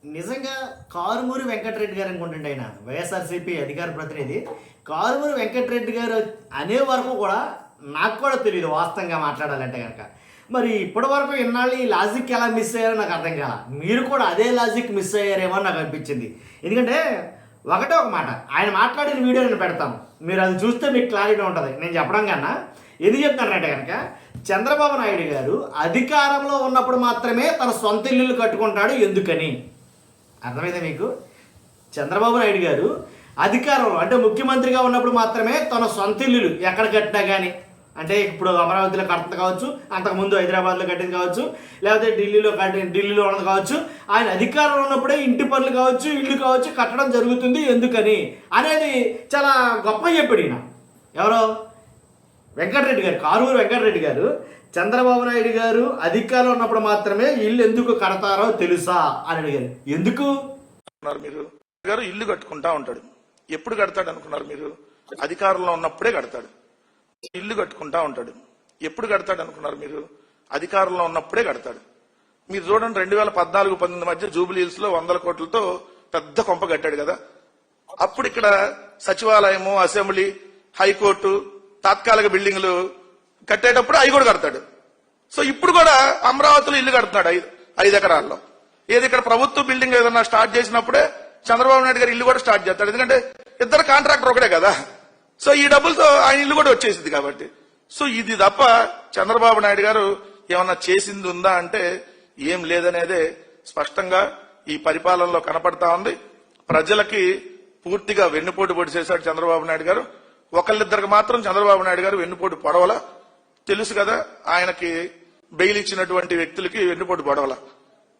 నిజంగా కారుమూరి వెంకటరెడ్డి గారు అనుకుంటుంటే ఆయన వైఎస్ఆర్సీపీ అధికార ప్రతినిధి కారుమూరి వెంకటరెడ్డి గారు అనే వరకు కూడా నాకు కూడా తెలియదు వాస్తవంగా మాట్లాడాలంటే కనుక. మరి ఇప్పటి వరకు ఇన్నాళ్ళు ఈ లాజిక్ ఎలా మిస్ అయ్యారో నాకు అర్థం కాల. మీరు కూడా అదే లాజిక్ మిస్ అయ్యారేమో అని నాకు అనిపించింది. ఎందుకంటే ఒకటే ఒక మాట, ఆయన మాట్లాడిన వీడియో నేను పెడతాను, మీరు అది చూస్తే మీకు క్లారిటీ ఉంటుంది. నేను చెప్పడం కన్నా ఎందుకు చెప్తానంటే కనుక, చంద్రబాబు నాయుడు గారు అధికారంలో ఉన్నప్పుడు మాత్రమే తన సొంత ఇల్లులు కట్టుకుంటాడు. ఎందుకని అర్థమైందా మీకు? చంద్రబాబు నాయుడు గారు అధికారంలో అంటే ముఖ్యమంత్రిగా ఉన్నప్పుడు మాత్రమే తన సొంత ఇల్లులు ఎక్కడ కట్టినా కానీ, అంటే ఇప్పుడు అమరావతిలో కట్టడం కావచ్చు, అంతకుముందు హైదరాబాద్లో కట్టింది కావచ్చు, లేకపోతే ఢిల్లీలో ఉన్నది కావచ్చు, ఆయన అధికారంలో ఉన్నప్పుడే ఇంటి పనులు కావచ్చు, ఇల్లు కావచ్చు కట్టడం జరుగుతుంది. ఎందుకని అనేది చాలా గొప్పగా చెప్పాడు ఈయన. ఎవరో వెంకటరెడ్డి గారు, కారుమూరి వెంకటరెడ్డి గారు చంద్రబాబు నాయుడు గారు అధికారంలో ఉన్నప్పుడు మాత్రమే ఇల్లు ఎందుకు కడతారో తెలుసా అని అడిగారు. ఎందుకు మీరు గారు ఇల్లు కట్టుకుంటా ఉంటాడు. ఎప్పుడు కడతాడు అనుకున్నారు మీరు? అధికారంలో ఉన్నప్పుడే కడతాడు. ఇల్లు కట్టుకుంటా ఉంటాడు. ఎప్పుడు కడతాడు అనుకున్నారు మీరు? అధికారంలో ఉన్నప్పుడే కడతాడు. మీరు చూడండి, 2014-19 మధ్య జూబ్లీ హిల్స్ లో 100 కోట్లతో పెద్ద కొంప కట్టాడు కదా. అప్పుడు ఇక్కడ సచివాలయము, అసెంబ్లీ, హైకోర్టు, తాత్కాలిక బిల్డింగ్లు కట్టేటప్పుడు అవి కూడా కడతాడు. సో ఇప్పుడు కూడా అమరావతిలో ఇల్లు కడుతున్నాడు 5 ఎకరాల్లో. ఏది ఇక్కడ ప్రభుత్వ బిల్డింగ్ ఏదన్నా స్టార్ట్ చేసినప్పుడే చంద్రబాబు నాయుడు గారు ఇల్లు కూడా స్టార్ట్ చేస్తాడు. ఎందుకంటే ఇద్దరు కాంట్రాక్టర్ ఒకటే కదా. సో ఈ డబ్బులతో ఆయన ఇల్లు కూడా వచ్చేసింది కాబట్టి. సో ఇది తప్ప చంద్రబాబు నాయుడు గారు ఏమన్నా చేసింది ఉందా అంటే ఏం లేదనేదే స్పష్టంగా ఈ పరిపాలనలో కనపడతా ఉంది. ప్రజలకి పూర్తిగా వెన్నుపోటు పొడి చేశాడు చంద్రబాబు నాయుడు గారు. ఒకళ్ళిద్దరికి మాత్రం చంద్రబాబు నాయుడు గారు వెన్నుపోటు పొడవల. తెలుసు కదా, ఆయనకి బెయిల్ ఇచ్చినటువంటి వ్యక్తులకి వెన్నుపోటు పొడవల.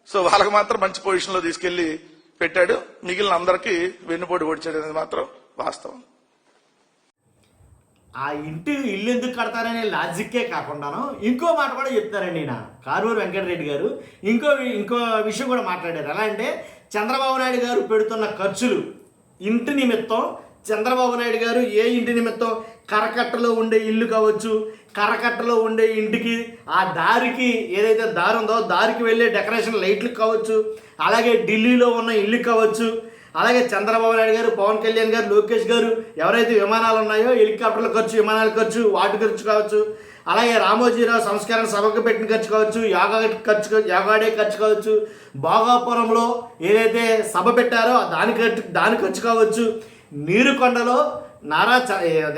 సో వాళ్ళకి మాత్రం మంచి పొజిషన్ లో తీసుకెళ్లి పెట్టాడు. మిగిలిన అందరికీ వెన్నుపోటు పొడిచాడు అనేది మాత్రం వాస్తవం. ఆ ఇల్లు ఎందుకు కడతారనే లాజిక్కే కాకుండాను ఇంకో మాట కూడా చెప్తారండి ఈయన కారుమూరి వెంకటరెడ్డి గారు. ఇంకో విషయం కూడా మాట్లాడారు. ఎలా అంటే చంద్రబాబు నాయుడు గారు పెడుతున్న ఖర్చులు ఇంటి నిమిత్తం, చంద్రబాబు నాయుడు గారు ఏ ఇంటి నిమిత్తం కరకట్టలో ఉండే ఇల్లు కావచ్చు, కరకట్టలో ఉండే ఇంటికి ఆ దారికి ఏదైతే దారి ఉందో దారికి వెళ్ళే డెకరేషన్ లైట్లు కావచ్చు, అలాగే ఢిల్లీలో ఉన్న ఇల్లు కావచ్చు, అలాగే చంద్రబాబు నాయుడు గారు, పవన్ కళ్యాణ్ గారు, లోకేష్ గారు ఎవరైతే విమానాలు ఉన్నాయో హెలికాప్టర్ల ఖర్చు, విమానాల ఖర్చు, వాటి ఖర్చు కావచ్చు, అలాగే రామోజీరావు సంస్కరణ సభకు పెట్టిన ఖర్చు కావచ్చు, యోగా డే ఖర్చు కావచ్చు, భోగాపురంలో ఏదైతే సభ పెట్టారో దాని ఖర్చు కావచ్చు, నీరుకొండలో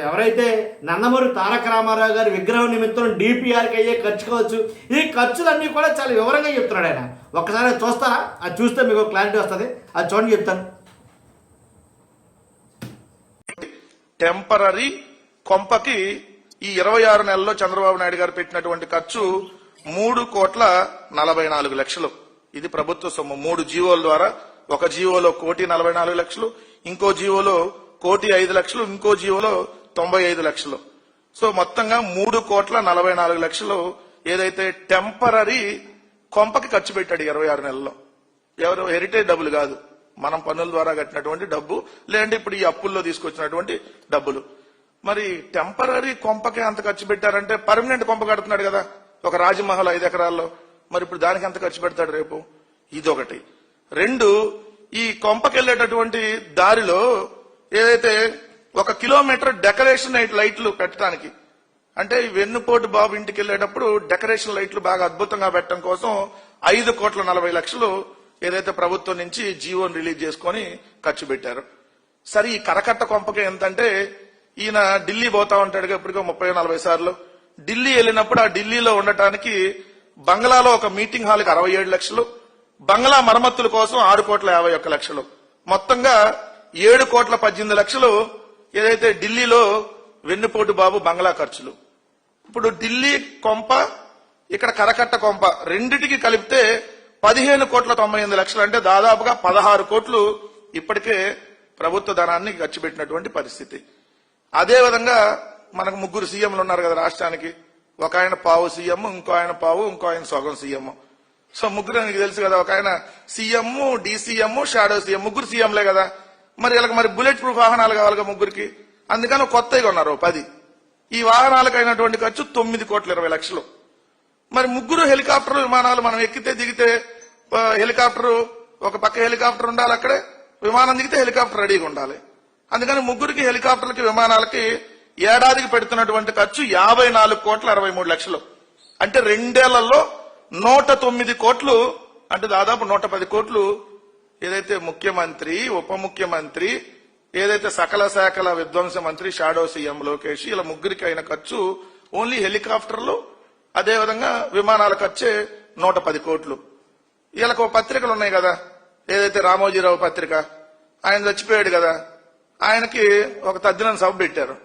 ఎవరైతే నందమూరి తారక రామారావు గారి విగ్రహం నిమిత్తం డిపిఆర్కి అయ్యే ఖర్చు కావచ్చు. ఈ ఖర్చులన్నీ కూడా చాలా వివరంగా చెప్తున్నాడు ఆయన. ఒక్కసారి చూస్తారా? అది చూస్తే మీకు క్లారిటీ వస్తుంది. అది చూడండి, చెప్తాను. టెంపరరీ కొంపకి ఈ 26 నెలల్లో చంద్రబాబు నాయుడు గారు పెట్టినటువంటి ఖర్చు 3,44,00,000. ఇది ప్రభుత్వ సొమ్ము. 3 జీవోల ద్వారా, ఒక జీవోలో 1,44,00,000, ఇంకో జీవోలో 1,05,00,000, ఇంకో జీవోలో 95,00,000. సో మొత్తంగా 3,44,00,000 ఏదైతే టెంపరరీ కొంపకి ఖర్చు పెట్టాడు 26 నెలల్లో. ఎవరు హెరిటేజ్ డబ్బులు కాదు, మనం పన్నుల ద్వారా కట్టినటువంటి డబ్బు, లేదంటే ఇప్పుడు ఈ అప్పుల్లో తీసుకొచ్చినటువంటి డబ్బులు. మరి టెంపరరీ కొంపకి అంత ఖర్చు పెట్టారంటే పర్మనెంట్ కొంప కడుతున్నాడు కదా ఒక రాజమహల్ 5 ఎకరాల్లో. మరి ఇప్పుడు దానికి ఎంత ఖర్చు పెడతాడు రేపు? ఇదొకటి. 2, ఈ కొంపకి వెళ్లేటటువంటి దారిలో ఏదైతే 1 కిలోమీటర్ డెకరేషన్ లైట్లు పెట్టడానికి, అంటే వెన్నుపోటు బాబు ఇంటికి వెళ్లేటప్పుడు డెకరేషన్ లైట్లు బాగా అద్భుతంగా పెట్టడం కోసం 5,40,00,000 ఏదైతే ప్రభుత్వం నుంచి జీవోని రిలీజ్ చేసుకుని ఖర్చు పెట్టారు. సరే, ఈ కరకట్ట కొంపకి ఎంతంటే ఈయన ఢిల్లీ పోతా ఉంటాడు ఇప్పటికో 30-40 సార్లు. ఢిల్లీ వెళ్ళినప్పుడు ఆ ఢిల్లీలో ఉండటానికి బంగ్లాలో ఒక మీటింగ్ హాల్కి 67,00,000, బంగ్లా మరమ్మతుల కోసం 6,51,00,000, మొత్తంగా 7,18,00,000 ఏదైతే ఢిల్లీలో వెన్నుపోటు బాబు బంగ్లా ఖర్చులు. ఇప్పుడు ఢిల్లీ కొంప, ఇక్కడ కరకట్ట కొంప రెండిటికి కలిపితే 15,98,00,000, అంటే దాదాపుగా 16 కోట్లు ఇప్పటికే ప్రభుత్వ ధనాన్ని ఖర్చు పెట్టినటువంటి పరిస్థితి. అదేవిధంగా మనకు 3 సీఎంలు ఉన్నారు కదా రాష్ట్రానికి. ఒక ఆయన పావు సీఎం, ఇంకో ఆయన పావు, ఇంకో ఆయన సగం సీఎం. సో 3 నీకు తెలుసు కదా, ఒక ఆయన సీఎం, డీసీఎం, షాడో సీఎం, 3 సీఎంలే కదా. మరి వీళ్ళకి మరి బుల్లెట్ ప్రూఫ్ వాహనాలు కావాలిగా 3కి. అందుకని కొత్తగా ఉన్నారు 10. ఈ వాహనాలకు అయినటువంటి ఖర్చు 9,20,00,000. మరి 3 హెలికాప్టర్ విమానాలు మనం ఎక్కితే దిగితే హెలికాప్టర్ ఒక పక్క హెలికాప్టర్ ఉండాలి, అక్కడే విమానం దిగితే హెలికాప్టర్ రెడీగా ఉండాలి. అందుకని ముగ్గురికి హెలికాప్టర్లకి విమానాలకి ఏడాదికి పెడుతున్నటువంటి ఖర్చు 54,63,00,000. అంటే 2 ఏళ్లలో 109 కోట్లు, అంటే దాదాపు 110 కోట్లు ఏదైతే ముఖ్యమంత్రి, ఉప ముఖ్యమంత్రి, ఏదైతే సకల శాఖల విధ్వంస మంత్రి షాడో సీఎం లోకేష్ ఇలా ముగ్గురికి అయిన ఖర్చు ఓన్లీ హెలికాప్టర్లు, అదేవిధంగా విమానాల ఖర్చే 110 కోట్లు. వీళ్ళకు పత్రికలు ఉన్నాయి కదా, ఏదైతే రామోజీరావు పత్రిక, ఆయన చచ్చిపోయాడు కదా, ఆయనకి ఒక తద్దిన సభ పెట్టారు,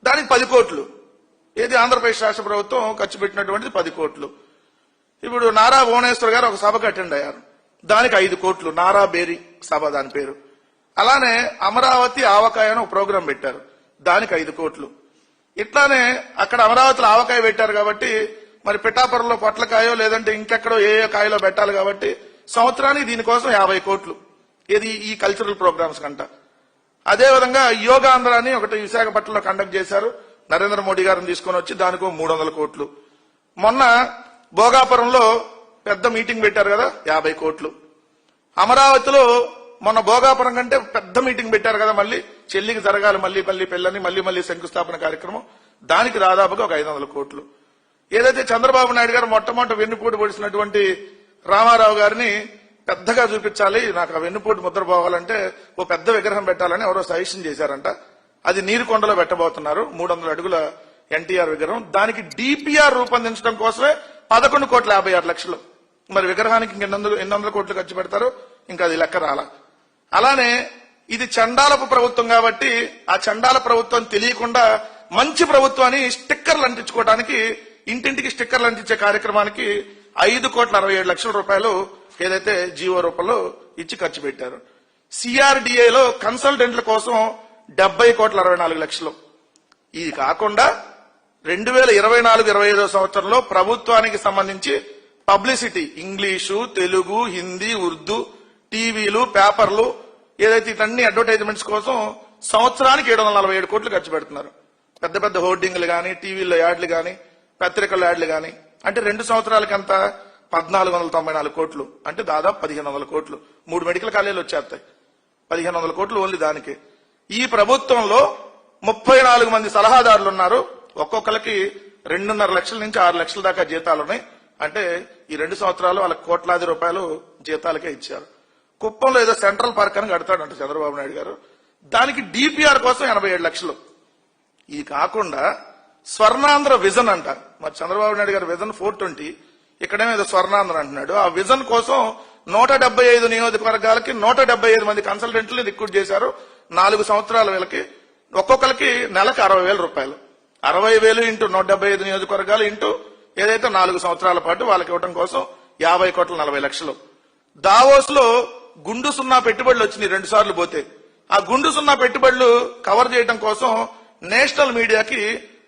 దానికి 10 కోట్లు. ఏది ఆంధ్రప్రదేశ్ రాష్ట్ర ప్రభుత్వం ఖర్చు పెట్టినటువంటిది 10 కోట్లు. ఇప్పుడు నారా భువనేశ్వర్ గారు ఒక సభకు అటెండ్ అయ్యారు, దానికి 5 కోట్లు, నారా బేరీ సభ దాని పేరు. అలానే అమరావతి ఆవకాయ అని ఒక ప్రోగ్రాం పెట్టారు, దానికి 5 కోట్లు. ఇట్లానే అక్కడ అమరావతిలో ఆవకాయ పెట్టారు కాబట్టి మరి పిఠాపురంలో పొట్లకాయో లేదంటే ఇంకెక్కడో ఏ కాయలో పెట్టాలి కాబట్టి సంవత్సరానికి దీనికోసం 50 కోట్లు. ఇది ఈ కల్చరల్ ప్రోగ్రామ్స్ కంట. అదేవిధంగా యోగాంధ్ర అని ఒకటి విశాఖపట్నంలో కండక్ట్ చేశారు, నరేంద్ర మోడీ గారిని తీసుకొని వచ్చి దానికో 300 కోట్లు. మొన్న భోగాపురంలో పెద్ద మీటింగ్ పెట్టారు కదా, 50 కోట్లు. అమరావతిలో మొన్న భోగాపురం కంటే పెద్ద మీటింగ్ పెట్టారు కదా, మళ్ళీ చెల్లికి జరగాలి మళ్ళీ పెళ్ళని మళ్ళీ శంకుస్థాపన కార్యక్రమం, దానికి దాదాపుగా ఒక 500 కోట్లు. ఏదైతే చంద్రబాబు నాయుడు గారు మొట్టమొదటి వెన్నుపోటు పొడిచినటువంటి రామారావు గారిని పెద్దగా చూపించాలి, నాకు ఆ వెన్నుపోటు ముద్ర పోవాలంటే ఓ పెద్ద విగ్రహం పెట్టాలని ఎవరో సజెషన్ చేశారంట. అది నీరుకొండలో పెట్టబోతున్నారు, 300 అడుగుల ఎన్టీఆర్ విగ్రహం. దానికి డిపిఆర్ రూపొందించడం కోసమే 11,56,00,000. మరి విగ్రహానికి ఎన్ని వందల కోట్లు ఖర్చు పెడతారు, ఇంకా అది లెక్క రాలా. అలానే ఇది చండాలపు ప్రభుత్వం కాబట్టి ఆ చండాల ప్రభుత్వం తెలియకుండా మంచి ప్రభుత్వాన్ని స్టిక్కర్లు అంటించుకోవడానికి, ఇంటింటికి స్టిక్కర్లు అంటించే కార్యక్రమానికి 5,67,00,000 రూపాయలు ఏదైతే జీవో రూపంలో ఇచ్చి ఖర్చు పెట్టారు. సిఆర్డిఏలో కన్సల్టెంట్ల కోసం 70,64,00,000. ఇది కాకుండా 2024-25 సంవత్సరంలో ప్రభుత్వానికి సంబంధించి పబ్లిసిటీ, ఇంగ్లీషు, తెలుగు, హిందీ, ఉర్దూ, టీవీలు, పేపర్లు, ఏదైతే ఇటన్ని అడ్వర్టైజ్మెంట్స్ కోసం సంవత్సరానికి 747 కోట్లు ఖర్చు పెడుతున్నారు. పెద్ద పెద్ద హోర్డింగ్లు గాని, టీవీల్లో యాడ్లు గాని, పత్రికల్లో యాడ్లు గాని. అంటే 2 సంవత్సరాలకి అంత 1,494 కోట్లు, అంటే దాదాపు 1,500 కోట్లు. 3 మెడికల్ కాలేజీలు వచ్చేస్తాయి, 1,500 కోట్లు ఓన్లీ దానికి. ఈ ప్రభుత్వంలో 34 మంది సలహాదారులు ఉన్నారు, ఒక్కొక్కరికి 2.5 లక్షల నుంచి 6 లక్షల దాకా జీతాలున్నాయి. అంటే ఈ 2 సంవత్సరాలు వాళ్ళకి కోట్లాది రూపాయలు జీతాలకే ఇచ్చారు. కుప్పంలో ఏదో సెంట్రల్ పార్క్ అని కడతాడంట చంద్రబాబు నాయుడు గారు, దానికి డిపిఆర్ కోసం 87 లక్షలు. ఇది కాకుండా స్వర్ణాంధ్ర విజన్ అంట, మరి చంద్రబాబు నాయుడు గారు విజన్ 420, ఇక్కడేమో ఏదో స్వర్ణాంధ్ర అంటున్నాడు. ఆ విజన్ కోసం 175 నియోజకవర్గాలకి 175 మంది కన్సల్టెంట్లు రిక్రూట్ చేశారు. 4 సంవత్సరాల వీళ్ళకి ఒక్కొక్కరికి నెలకు 60,000 రూపాయలు. 60,000 ఇంటూ 175 నియోజకవర్గాలు ఇంటూ ఏదైతే 4 సంవత్సరాల పాటు వాళ్ళకి ఇవ్వడం కోసం 50,40,00,000. దావోస్ లో గుండు సున్నా పెట్టుబడులు వచ్చినాయి 2 సార్లు పోతే. ఆ గుండు సున్నా పెట్టుబడులు కవర్ చేయడం కోసం నేషనల్ మీడియాకి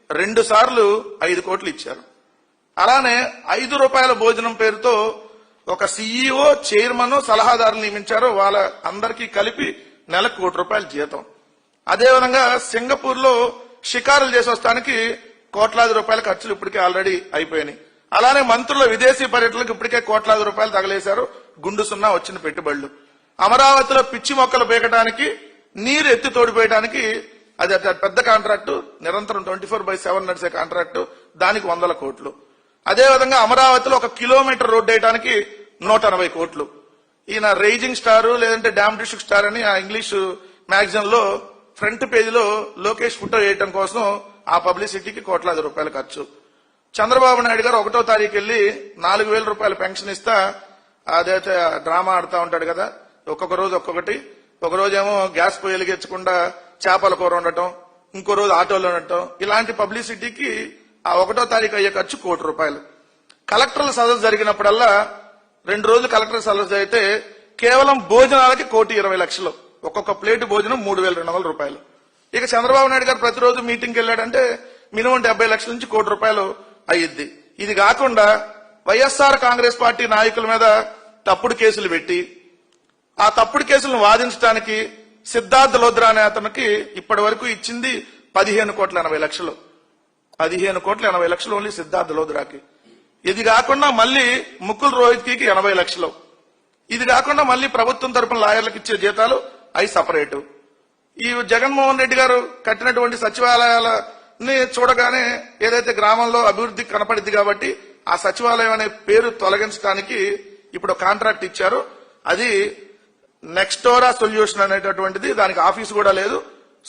2 సార్లు 5 కోట్లు ఇచ్చారు. అలానే 5 రూపాయల భోజనం పేరుతో ఒక సీఈఓ, చైర్మన్, సలహాదారులు నియమించారు. వాళ్ళ అందరికీ కలిపి నెలకు ₹1,00,00,000 జీతం. అదేవిధంగా సింగపూర్ లో షికారులు చేసి వస్తానికి కోట్లాది రూపాయల ఖర్చులు ఇప్పటికే ఆల్రెడీ అయిపోయినాయి. అలానే మంత్రుల విదేశీ పర్యటనలకు ఇప్పటికే కోట్లాది రూపాయలు తగలేశారు గుండు సున్నా వచ్చిన పెట్టుబడులు. అమరావతిలో పిచ్చి మొక్కలు పీకడానికి, నీరు ఎత్తి తోడిపోయడానికి అది పెద్ద కాంట్రాక్టు, నిరంతరం 24/7 నడిచే కాంట్రాక్టు, దానికి 100 కోట్లు. అదేవిధంగా అమరావతిలో 1 కిలోమీటర్ రోడ్డు వేయడానికి 180 కోట్లు. ఈయన రైజింగ్ స్టార్ లేదంటే డామ్ డిస్ట్రిక్ట్ స్టార్ అని ఆ ఇంగ్లీష్ మ్యాగజైన్ లో ఫ్రంట్ పేజీలో లోకేష్ ఫోటో వేయటం కోసం ఆ పబ్లిసిటీకి కోట్లాది రూపాయలు ఖర్చు. చంద్రబాబు నాయుడు గారు 1వ తారీఖు వెళ్లి 4,000 రూపాయల పెన్షన్ ఇస్తా అదైతే డ్రామా ఆడుతూ ఉంటాడు కదా, ఒక్కొక్క రోజు ఒక్కొక్కటి. ఒక రోజేమో గ్యాస్ పొయ్యి వెలిగించకుండా చేపల కూర ఉండటం, ఇంకో రోజు ఆటోలో ఉండటం. ఇలాంటి పబ్లిసిటీకి ఆ 1వ తారీఖు అయ్యే ఖర్చు ₹1,00,00,000. కలెక్టర్ల సదస్సు జరిగినప్పుడల్లా 2 రోజులు కలెక్టర్ సదస్సు అయితే కేవలం భోజనాలకి ₹1,20,00,000. ఒక్కొక్క ప్లేటు భోజనం ₹3,200 రూపాయలు. ఇక చంద్రబాబు నాయుడు గారు ప్రతిరోజు మీటింగ్కి వెళ్ళాడంటే మినిమం 70 లక్షల నుంచి ₹1,00,00,000 అయ్యిద్ది. ఇది కాకుండా వైఎస్ఆర్ కాంగ్రెస్ పార్టీ నాయకుల మీద తప్పుడు కేసులు పెట్టి ఆ తప్పుడు కేసులను వాదించడానికి సిద్ధార్థ లోద్రా అనే అతనికి ఇప్పటి వరకు ఇచ్చింది 15,80,00,000. 15,80,00,000 ఓన్లీ సిద్ధార్థ లోద్రాకి. ఇది కాకుండా మళ్ళీ ముకుల్ రోహిత్కి 80 లక్షలు. ఇది కాకుండా మళ్ళీ ప్రభుత్వం తరపున లాయర్లకు ఇచ్చే జీతాలు అవి సపరేటు. ఈ జగన్మోహన్ రెడ్డి గారు కట్టినటువంటి సచివాలయాలని చూడగానే ఏదైతే గ్రామంలో అభివృద్ధి కనపడింది కాబట్టి ఆ సచివాలయం అనే పేరు తొలగించడానికి ఇప్పుడు కాంట్రాక్ట్ ఇచ్చారు. అది నెక్స్టోరా సొల్యూషన్ అనేటటువంటిది, దానికి ఆఫీసు కూడా లేదు.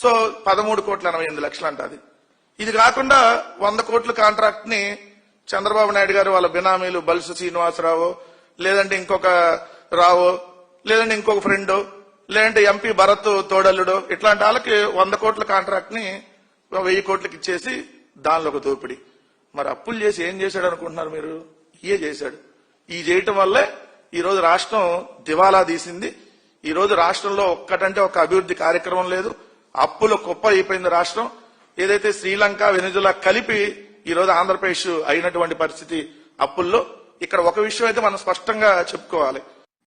సో 13,88,00,000 అంట అది. ఇది కాకుండా 100 కోట్ల కాంట్రాక్ట్ ని చంద్రబాబు నాయుడు గారు వాళ్ళ బినామీలు బల్సు శ్రీనివాసరావు, లేదంటే ఇంకొక రావు, లేదంటే ఇంకొక ఫ్రెండ్, లేదంటే ఎంపీ భరత్ తోడల్లుడు, ఇట్లాంటి వాళ్ళకి 100 కోట్ల కాంట్రాక్ట్ ని 1000 కోట్లకి ఇచ్చేసి దానిలో ఒక దోపిడీ. మరి అప్పులు చేసి ఏం చేశాడు అనుకుంటున్నారు మీరు? ఇయే చేశాడు. ఈ చేయటం వల్లే ఈ రోజు రాష్ట్రం దివాలా తీసింది. ఈ రోజు రాష్ట్రంలో ఒక్కటంటే ఒక అభివృద్ధి కార్యక్రమం లేదు. అప్పుల కుప్ప అయిపోయింది రాష్ట్రం. ఏదైతే శ్రీలంక వెనిజులా కలిపి ఈ రోజు ఆంధ్రప్రదేశ్ అయినటువంటి పరిస్థితి అప్పుల్లో. ఇక్కడ ఒక విషయం అయితే మనం స్పష్టంగా చెప్పుకోవాలి.